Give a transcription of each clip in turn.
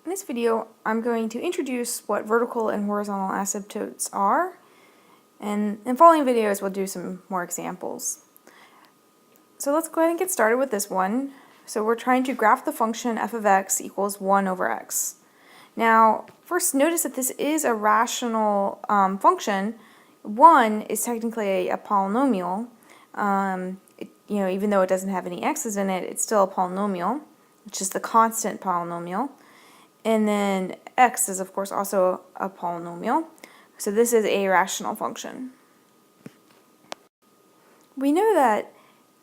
In this video, I'm going to introduce what vertical and horizontal asymptotes are, and in following videos we'll do some more examples. So let's go ahead and get started with this one. So we're trying to graph the function f of x equals 1 over x. Now, first notice that this is a rational function. 1 is technically a polynomial. Even though it doesn't have any x's in it, it's still a polynomial, which is the constant polynomial. And then x is, of course, also a polynomial. So this is a rational function. We know that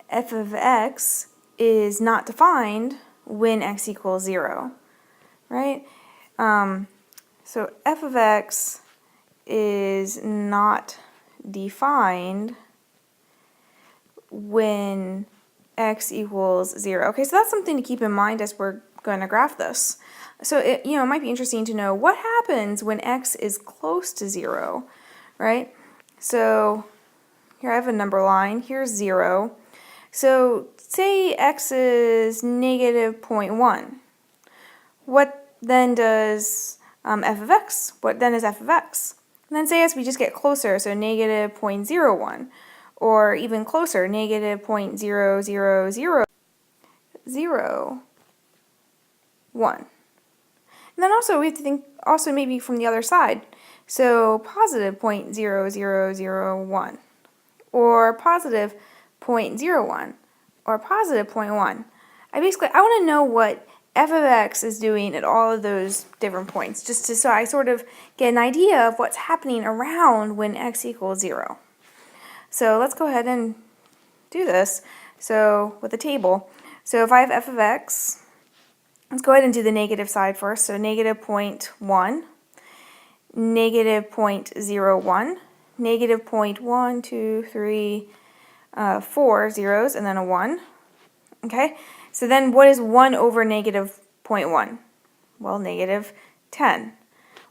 f of x is not defined when x equals 0, right? So f of x is not defined when x equals 0. Okay, so that's something to keep in mind as we're going to graph this. So it might be interesting to know what happens when x is close to 0, right? So here I have a number line, here's 0. So say x is negative 0.1. What then does f of x? What then is f of x? And then say as we just get closer, so negative 0.01, or even closer, negative 0.00001. And then also we have to think also maybe from the other side. So positive 0.0001 or positive 0.01 or positive 0.1. I want to know what f of x is doing at all of those different points, so I sort of get an idea of what's happening around when x equals 0. So let's go ahead and do this. So with a table. So if I have f of x, let's go ahead and do the negative side first. So negative 0.1, negative 0.01, negative 0.1, 2, 3, 4 zeros, and then a 1. Okay, so then what is 1 over negative 0.1? Well, negative 10.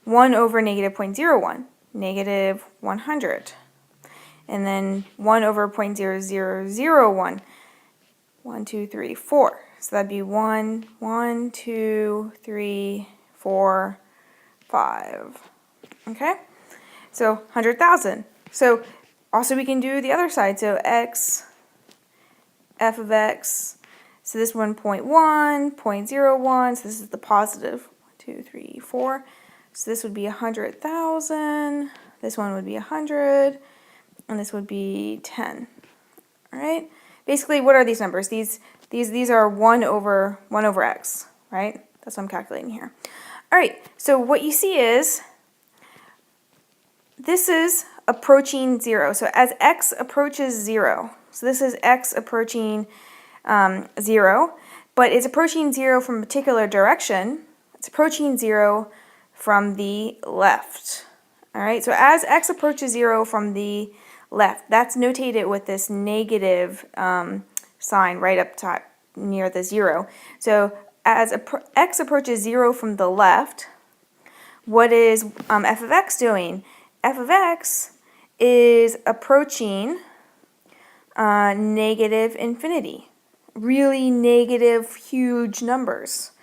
1 over negative 0.01, negative 100. And then 1 over 0.0001, 1, 2, 3, 4. So that'd be 1, 1, 2, 3, 4, 5. Okay? So 100,000. So also we can do the other side. So f of x. So this one 0.1, 0.01. So this is the positive. 1, 2, 3, 4. So this would be 100,000. This one would be 100. And this would be 10. All right? Basically, what are these numbers? These are 1 over x, right? That's what I'm calculating here. All right, so what you see is this is approaching 0. So as x approaches 0, so this is x approaching 0, but it's approaching 0 from a particular direction. It's approaching 0 from the left. All right, so as x approaches 0 from the left, that's notated with this negative sign right up top near the 0. So as x approaches 0 from the left, what is f of x doing? F of x is approaching negative infinity. Really negative, huge numbers.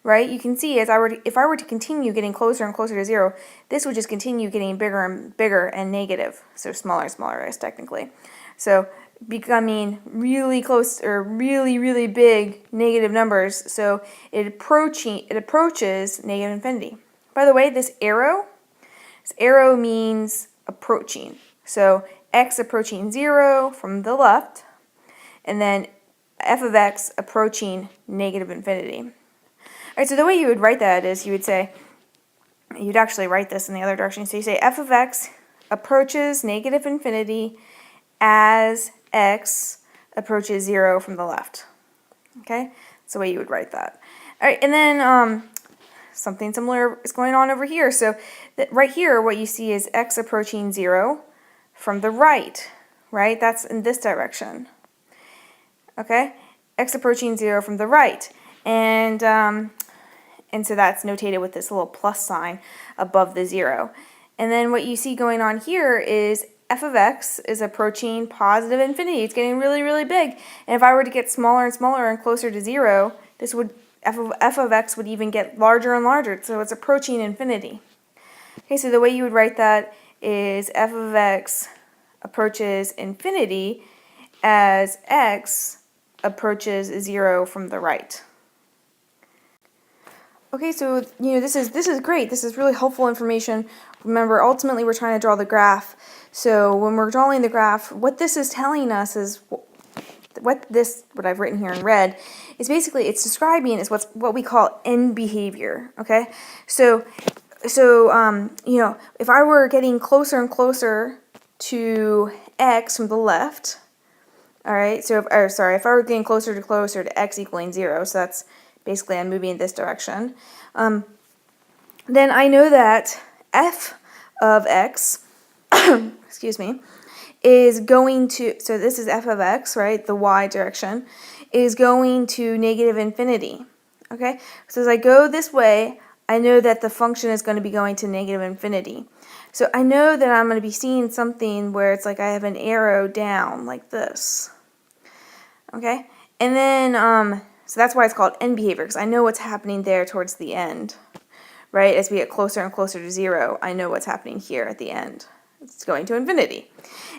Right? You can see if I were to continue getting closer and closer to 0, this would just continue getting bigger and bigger and negative. So smaller and smaller, I guess, technically. So becoming really close or really, really big negative numbers. So it approaches negative infinity. By the way, this arrow means approaching. So x approaching 0 from the left, and then f of x approaching negative infinity. All right, so the way you would write that is you'd actually write this in the other direction. So you say f of x approaches negative infinity as x approaches 0 from the left. Okay, that's the way you would write that. All right, and then something similar is going on over here. So right here, what you see is x approaching 0 from the right, right? That's in this direction. Okay, x approaching 0 from the right. And so that's notated with this little plus sign above the 0. And then what you see going on here is f of x is approaching positive infinity. It's getting really, really big. And if I were to get smaller and smaller and closer to 0, f of x would even get larger and larger, so it's approaching infinity. Okay, so the way you would write that is f of x approaches infinity as x approaches 0 from the right. Okay, so this is great. This is really helpful information. Remember, ultimately we're trying to draw the graph. So when we're drawing the graph, what this is telling us is what I've written here in red is basically it's describing is what we call end behavior. Okay, so if I were getting closer and closer to x from the left, all right. So if I were getting closer to x equaling 0, so that's basically I'm moving in this direction. Then I know that f of x, excuse me, is going to, so this is f of x, right, the y direction, is going to negative infinity. Okay, so as I go this way, I know that the function is going to be going to negative infinity. So I know that I'm going to be seeing something where it's like I have an arrow down like this. Okay, and then, so that's why it's called end behavior, because I know what's happening there towards the end, right? As we get closer and closer to 0, I know what's happening here at the end. It's going to infinity.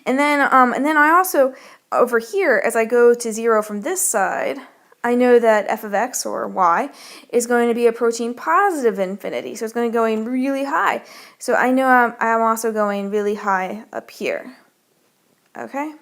And then I also, over here, as I go to 0 from this side, I know that f of x, or y, is going to be approaching positive infinity. So it's going to be going really high. So I know I'm also going really high up here. Okay? All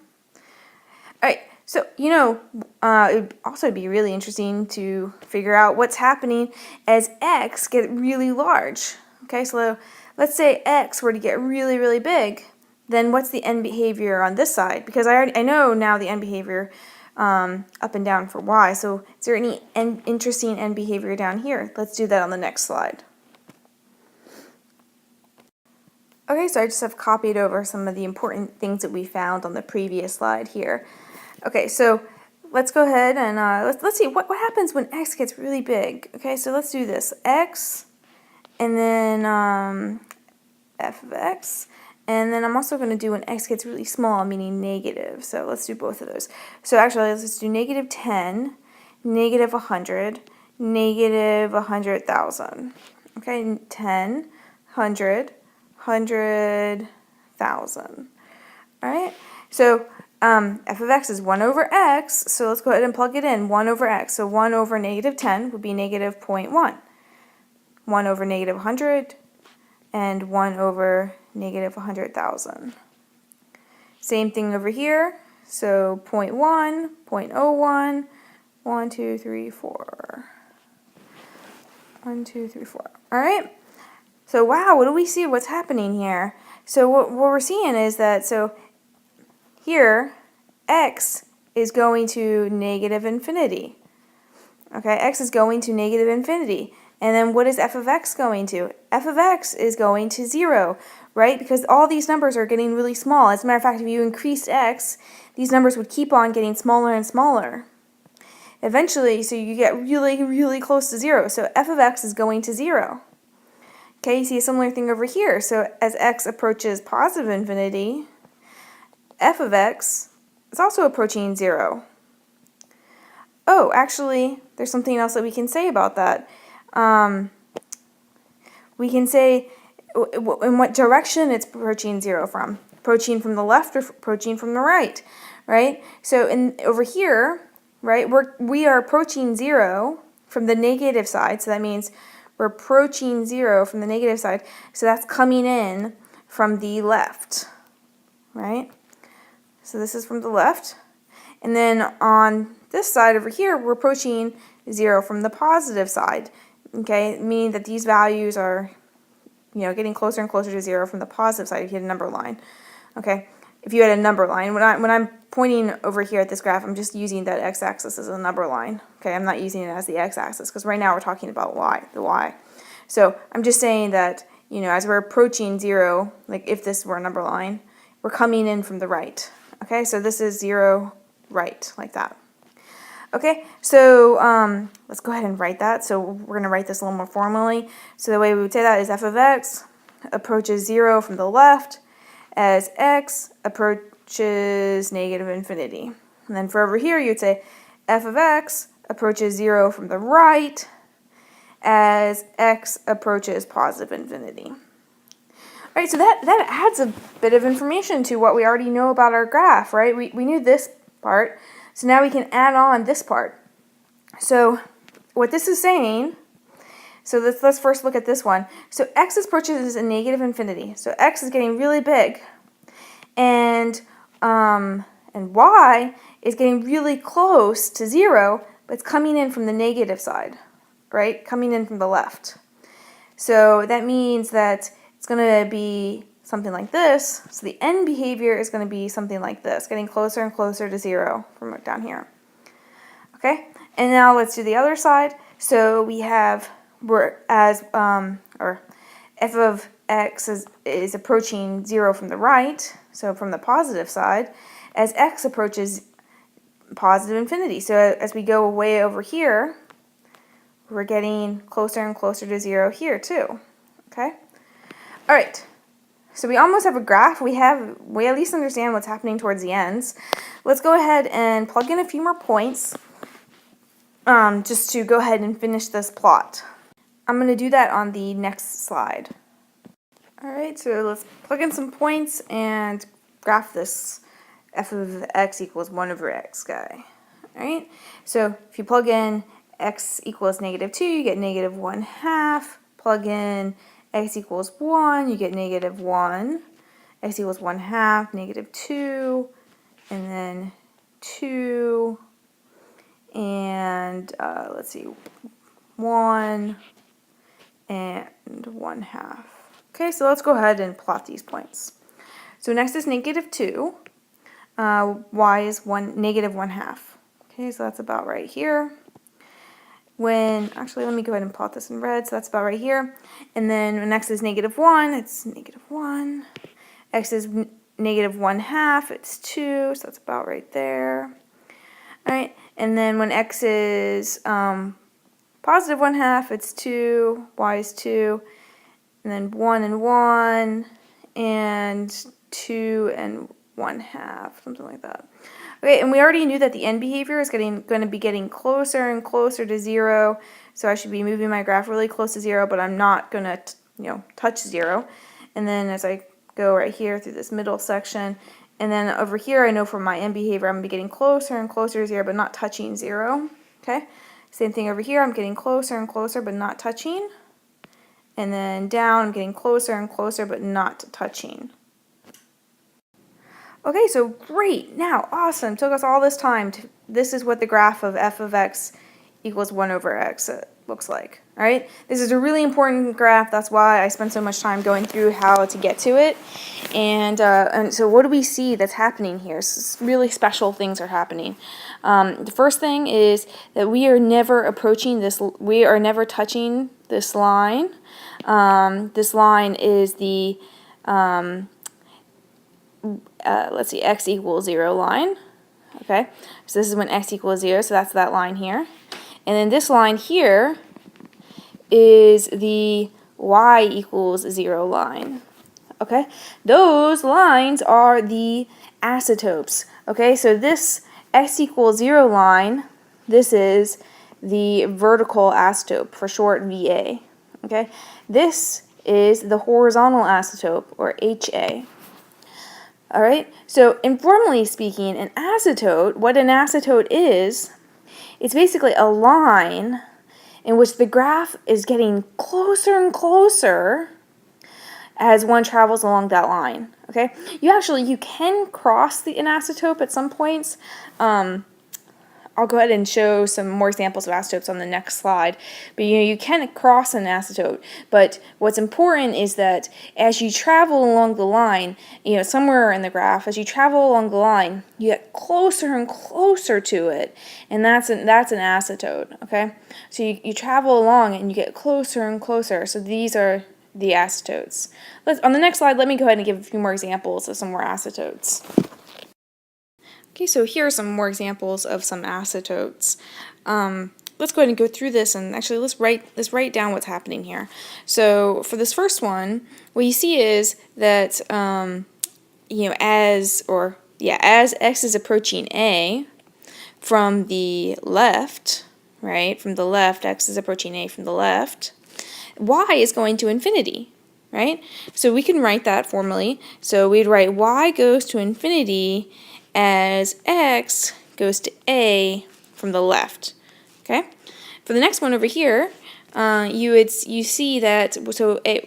right. So, it would also be really interesting to figure out what's happening as x gets really large. Okay, so let's say x were to get really, really big, then what's the end behavior on this side? Because I know now the end behavior up and down for y, so is there any interesting end behavior down here? Let's do that on the next slide. Okay, so I just have copied over some of the important things that we found on the previous slide here. Okay, so let's go ahead and let's see what happens when x gets really big. Okay, so let's do this. X, and then f of x, and then I'm also going to do when x gets really small, meaning negative. So let's do both of those. So actually, let's do negative 10, negative 100, negative 100,000. Okay, 10, 100, 100,000. All right, so f of x is 1 over x, so let's go ahead and plug it in, 1 over x. So 1 over negative 10 would be negative 0.1. 1 over negative 100, and 1 over negative 100,000. Same thing over here, so 0.1, 0.01, 1, 2, 3, 4. 1, 2, 3, 4. All right, so wow, what do we see? What's happening here? So what we're seeing is that, so here, x is going to negative infinity. Okay, x is going to negative infinity. And then what is f of x going to? F of x is going to 0, right? Because all these numbers are getting really small. As a matter of fact, if you increased x, these numbers would keep on getting smaller and smaller. Eventually, so you get really, really close to 0. So f of x is going to 0. Okay, you see a similar thing over here. So as x approaches positive infinity, f of x is also approaching 0. Oh, actually, there's something else that we can say about that. We can say in what direction it's approaching 0 from. Approaching from the left or approaching from the right, right? So over here, right, we are approaching 0 from the negative side, so that means we're approaching 0 from the negative side, so that's coming in from the left, right? So this is from the left. And then on this side over here, we're approaching 0 from the positive side, okay? Meaning that these values are, getting closer and closer to 0 from the positive side if you had a number line, okay? If you had a number line, when I'm pointing over here at this graph, I'm just using that x-axis as a number line, okay? I'm not using it as the x-axis because right now we're talking about the y. So I'm just saying that, as we're approaching 0, like if this were a number line, we're coming in from the right. Okay, so this is 0 right, like that. Okay, so let's go ahead and write that. So we're going to write this a little more formally. So the way we would say that is f of x approaches 0 from the left as x approaches negative infinity. And then for over here, you'd say f of x approaches 0 from the right as x approaches positive infinity. All right, so that adds a bit of information to what we already know about our graph, right? We knew this part, so now we can add on this part. So what this is saying, so let's first look at this one. So x approaches a negative infinity. So x is getting really big, and y is getting really close to 0, but it's coming in from the negative side, right? Coming in from the left. So that means that it's going to be something like this. So the end behavior is going to be something like this, getting closer and closer to 0 from down here. Okay, and now let's do the other side. So we have or f of x is approaching 0 from the right, so from the positive side, as x approaches positive infinity. So as we go way over here, we're getting closer and closer to 0 here too. Okay? All right. So we almost have a graph. We at least understand what's happening towards the ends. Let's go ahead and plug in a few more points just to go ahead and finish this plot. I'm going to do that on the next slide. All right, so let's plug in some points and graph this f of x equals 1 over x guy. All right, so if you plug in x equals -2, you get -1/2. Plug in x equals 1, you get -1. X equals 1/2, -2, and then 2, and let's see, 1 and 1/2. Okay, so let's go ahead and plot these points. So next is -2. Y is -1/2. Okay, so that's about right here. Actually, let me go ahead and plot this in red, so that's about right here. And then when next is -1, it's -1. X is -1/2, it's 2, so that's about right there. All right, and then when x is positive 1/2, it's 2, y is 2, and then 1 and 1, and 2 and 1/2, something like that. Okay, and we already knew that the end behavior is going to be getting closer and closer to 0, so I should be moving my graph really close to 0, but I'm not going to touch 0. And then as I go right here through this middle section, and then over here I know from my end behavior I'm going to be getting closer and closer to 0, but not touching 0. Okay, same thing over here, I'm getting closer and closer, but not touching. And then down, I'm getting closer and closer, but not touching. Okay, so great. Now, awesome. Took us all this time. This is what the graph of f of x equals 1 over x looks like. All right? This is a really important graph. That's why I spent so much time going through how to get to it. And so what do we see that's happening here? Really special things are happening. The first thing is that we are never approaching this. We are never touching this line. This line is the let's see, x equals 0 line. Okay, so this is when x equals 0, so that's that line here. And then this line here is the y equals 0 line. Okay, those lines are the asymptotes. Okay, so this x equals 0 line, this is the vertical asymptote, for short VA. Okay, this is the horizontal asymptote, or HA. All right, so informally speaking, an asymptote, what an asymptote is, it's basically a line in which the graph is getting closer and closer as one travels along that line. Okay, you can cross an asymptote at some points. I'll go ahead and show some more examples of asymptotes on the next slide. But you can cross an asymptote. But what's important is that as you travel along the line, somewhere in the graph, as you travel along the line, you get closer and closer to it, and that's an asymptote. Okay, so you travel along and you get closer and closer. So these are the asymptotes. On the next slide, let me go ahead and give a few more examples of some more asymptotes. Okay, so here are some more examples of some asymptotes. Let's go ahead and go through this, and actually let's write down what's happening here. So for this first one, what you see is that as x is approaching a from the left, right, from the left, x is approaching a from the left, y is going to infinity, right? So we can write that formally. So we'd write y goes to infinity as x goes to a from the left, okay? For the next one over here, you see that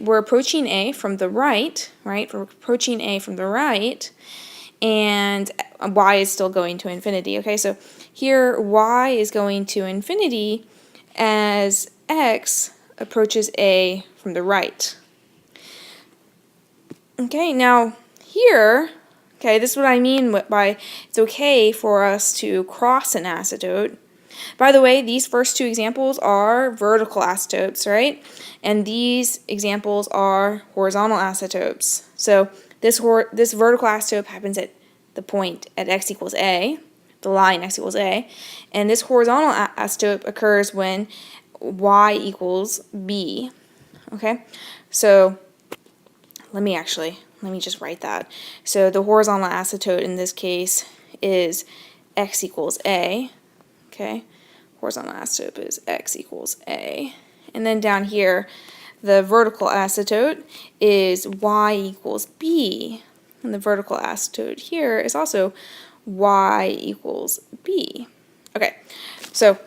we're approaching a from the right, right? We're approaching a from the right, and y is still going to infinity. Okay, so here y is going to infinity as x approaches a from the right. Okay, now here, okay, this is what I mean by it's okay for us to cross an asymptote. By the way, these first two examples are vertical asymptotes, right? And these examples are horizontal asymptotes. So this vertical asymptote happens at the point at x equals a, the line x equals a, and this horizontal asymptote occurs when y equals b. Okay, so let me just write that. So the horizontal asymptote in this case is x equals a. Okay, horizontal asymptote is x equals a. And then down here, the vertical asymptote is y equals b. And the vertical asymptote here is also y equals b. Okay, so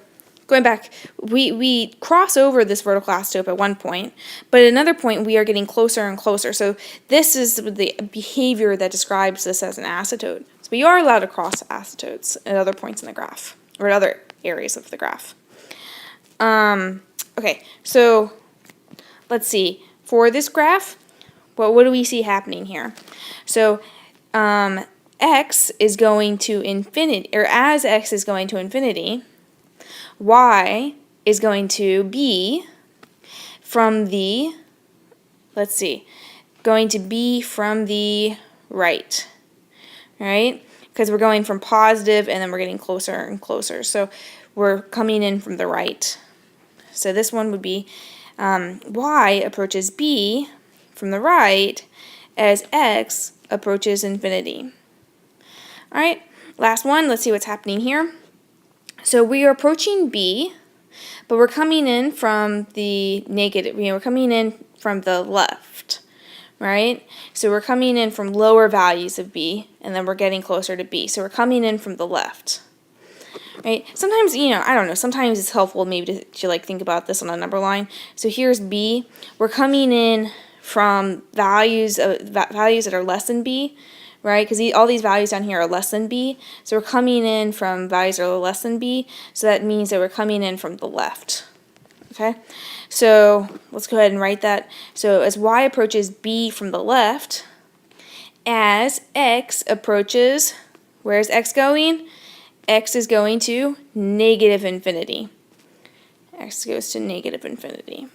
going back, we cross over this vertical asymptote at one point, but at another point we are getting closer and closer. So this is the behavior that describes this as an asymptote. So we are allowed to cross asymptotes at other points in the graph, or at other areas of the graph. Okay, so let's see. For this graph, what do we see happening here? So x is going to infinity, or as x is going to infinity, y is going to be from the, let's see, going to be from the right, right? Because we're going from positive and then we're getting closer and closer. So we're coming in from the right. So this one would be y approaches b from the right as x approaches infinity. All right, last one. Let's see what's happening here. So we are approaching b, but we're coming in from the negative. We're coming in from the left, right? So we're coming in from lower values of b, and then we're getting closer to b. So we're coming in from the left, right? Sometimes, I don't know, sometimes it's helpful maybe to like think about this on a number line. So here's b. We're coming in from values that are less than b, right? Because all these values down here are less than b. So we're coming in from values that are less than b. So that means that we're coming in from the left. Okay? So let's go ahead and write that. So as y approaches b from the left, as x approaches, where's x going? X is going to negative infinity. X goes to negative infinity.